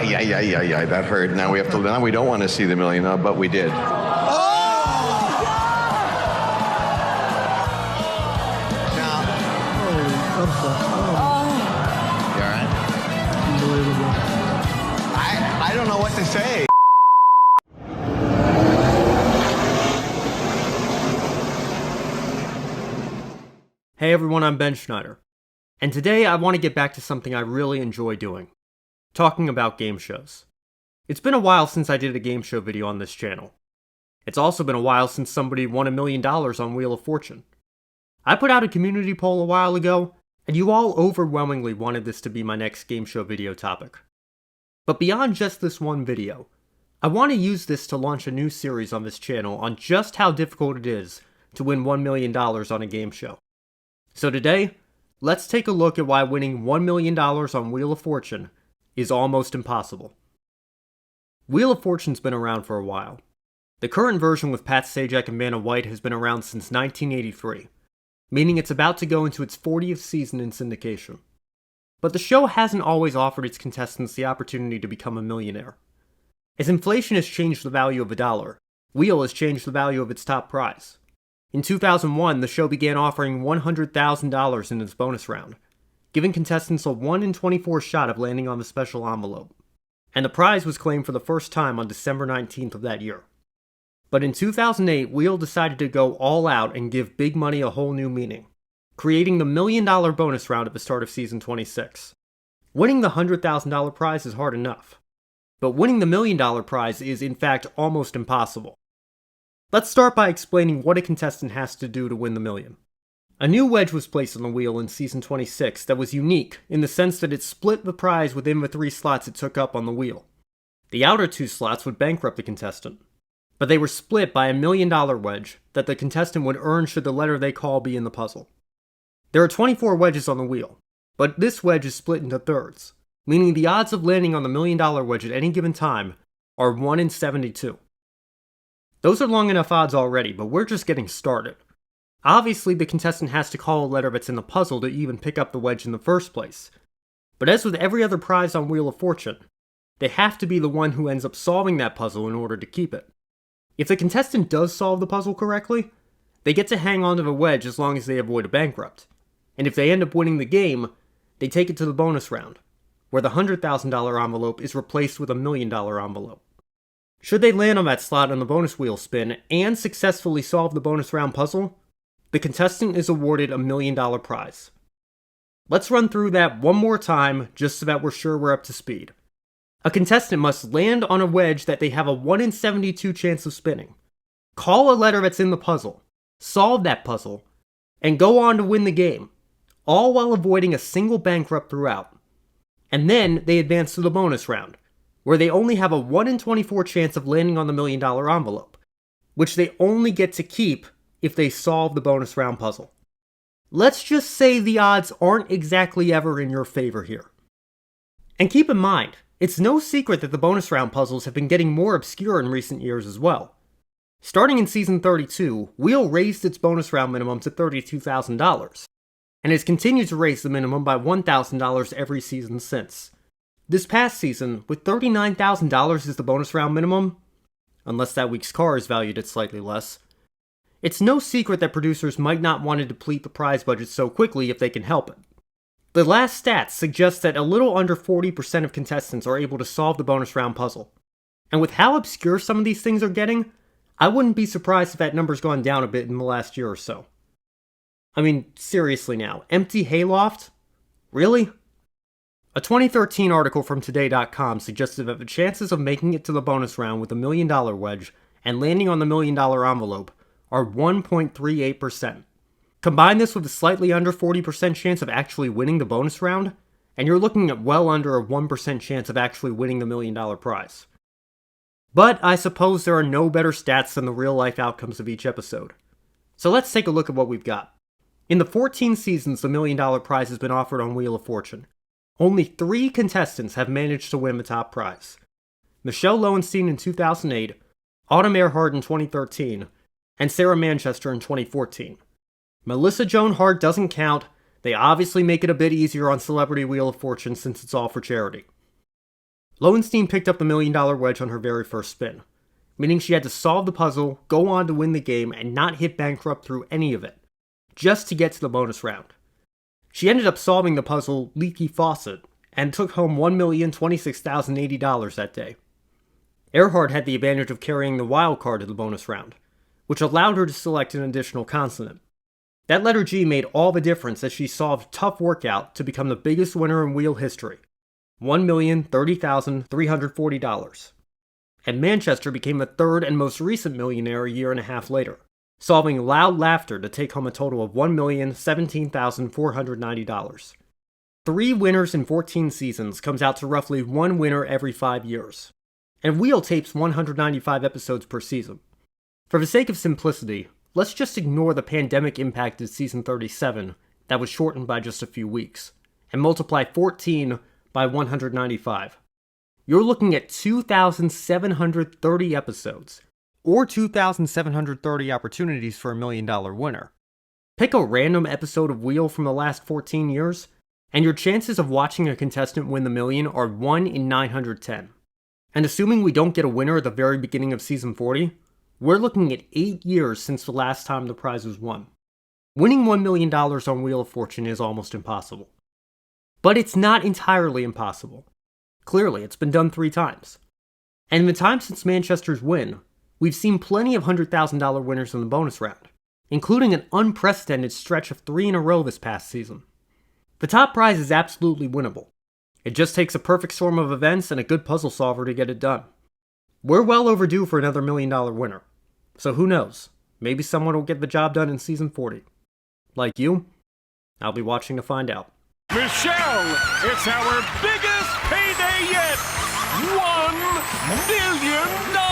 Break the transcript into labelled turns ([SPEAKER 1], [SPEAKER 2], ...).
[SPEAKER 1] Yeah, that hurt. Now we don't want to see the million, but we did. I don't know what to say.
[SPEAKER 2] Hey everyone, I'm Ben Schneider, and today I want to get back to something I really enjoy doing, talking about game shows. It's been a while since I did a game show video on this channel. It's also been a while since somebody won $1 million on Wheel of Fortune. I put out a community poll a while ago, and you all overwhelmingly wanted this to be my next game show video topic. But beyond just this one video, I want to use this to launch a new series on this channel on just how difficult it is to win $1 million on a game show. So today, let's take a look at why winning $1 million on Wheel of Fortune is almost impossible. Wheel of Fortune's been around for a while. The current version with Pat Sajak and Vanna White has been around since 1983, meaning it's about to go into its 40th season in syndication. But the show hasn't always offered its contestants the opportunity to become a millionaire. As inflation has changed the value of a dollar, Wheel has changed the value of its top prize. In 2001, the show began offering $100,000 in its bonus round, giving contestants a 1 in 24 shot of landing on the special envelope. And the prize was claimed for the first time on December 19th of that year. But in 2008, Wheel decided to go all out and give big money a whole new meaning, creating the $1 million bonus round at the start of season 26. Winning the $100,000 prize is hard enough, but winning the $1 million prize is in fact almost impossible. Let's start by explaining what a contestant has to do to win the million. A new wedge was placed on the wheel in season 26 that was unique in the sense that it split the prize within the 3 slots it took up on the wheel. The outer 2 slots would bankrupt the contestant, but they were split by a $1 million wedge that the contestant would earn should the letter they call be in the puzzle. There are 24 wedges on the wheel, but this wedge is split into thirds, meaning the odds of landing on the $1 million wedge at any given time are 1 in 72. Those are long enough odds already, but we're just getting started. Obviously, the contestant has to call a letter that's in the puzzle to even pick up the wedge in the first place. But as with every other prize on Wheel of Fortune, they have to be the one who ends up solving that puzzle in order to keep it. If the contestant does solve the puzzle correctly, they get to hang on to the wedge as long as they avoid a bankrupt. And if they end up winning the game, they take it to the bonus round, where the $100,000 envelope is replaced with a $1 million envelope. Should they land on that slot on the bonus wheel spin and successfully solve the bonus round puzzle, the contestant is awarded a $1 million prize. Let's run through that one more time just so that we're sure we're up to speed. A contestant must land on a wedge that they have a 1 in 72 chance of spinning, call a letter that's in the puzzle, solve that puzzle, and go on to win the game, all while avoiding a single bankrupt throughout. And then they advance to the bonus round, where they only have a 1 in 24 chance of landing on the $1 million envelope, which they only get to keep if they solve the bonus round puzzle. Let's just say the odds aren't exactly ever in your favor here. And keep in mind, it's no secret that the bonus round puzzles have been getting more obscure in recent years as well. Starting in season 32, Wheel raised its bonus round minimum to $32,000, and has continued to raise the minimum by $1,000 every season since. This past season, with $39,000 as the bonus round minimum, unless that week's car is valued at slightly less, it's no secret that producers might not want to deplete the prize budget so quickly if they can help it. The last stats suggest that a little under 40% of contestants are able to solve the bonus round puzzle. And with how obscure some of these things are getting, I wouldn't be surprised if that number's gone down a bit in the last year or so. I mean, seriously now, empty hayloft? Really? A 2013 article from Today.com suggested that the chances of making it to the bonus round with a $1 million wedge and landing on the $1 million envelope are 1.38%. Combine this with a slightly under 40% chance of actually winning the bonus round, and you're looking at well under a 1% chance of actually winning the $1 million prize. But I suppose there are no better stats than the real-life outcomes of each episode. So let's take a look at what we've got. In the 14 seasons the $1 million prize has been offered on Wheel of Fortune, only 3 contestants have managed to win the top prize. Michelle Lowenstein in 2008, Autumn Earhart in 2013, and Sarah Manchester in 2014. Melissa Joan Hart doesn't count. They obviously make it a bit easier on Celebrity Wheel of Fortune since it's all for charity. Lowenstein picked up the $1 million wedge on her very first spin, meaning she had to solve the puzzle, go on to win the game, and not hit bankrupt through any of it, just to get to the bonus round. She ended up solving the puzzle Leaky Faucet, and took home $1,026,080 that day. Earhart had the advantage of carrying the wild card to the bonus round, which allowed her to select an additional consonant. That letter G made all the difference as she solved Tough Workout to become the biggest winner in wheel history, $1,030,340. And Manchester became the third and most recent millionaire a year and a half later, solving Loud Laughter to take home a total of $1,017,490. 3 winners in 14 seasons comes out to roughly 1 winner every 5 years, and Wheel tapes 195 episodes per season. For the sake of simplicity, let's just ignore the pandemic-impacted season 37 that was shortened by just a few weeks, and multiply 14 by 195. You're looking at 2,730 episodes, or 2,730 opportunities for a $1 million winner. Pick a random episode of Wheel from the last 14 years, and your chances of watching a contestant win the million are 1 in 910. And assuming we don't get a winner at the very beginning of season 40, we're looking at 8 years since the last time the prize was won. Winning $1 million on Wheel of Fortune is almost impossible. But it's not entirely impossible. Clearly, it's been done 3 times. And in the time since Manchester's win, we've seen plenty of $100,000 winners in the bonus round, including an unprecedented stretch of 3 in a row this past season. The top prize is absolutely winnable. It just takes a perfect storm of events and a good puzzle solver to get it done. We're well overdue for another $1 million winner. So who knows? Maybe someone will get the job done in season 40. Like you, I'll be watching to find out.
[SPEAKER 3] Michelle, it's our biggest payday yet! $1 million!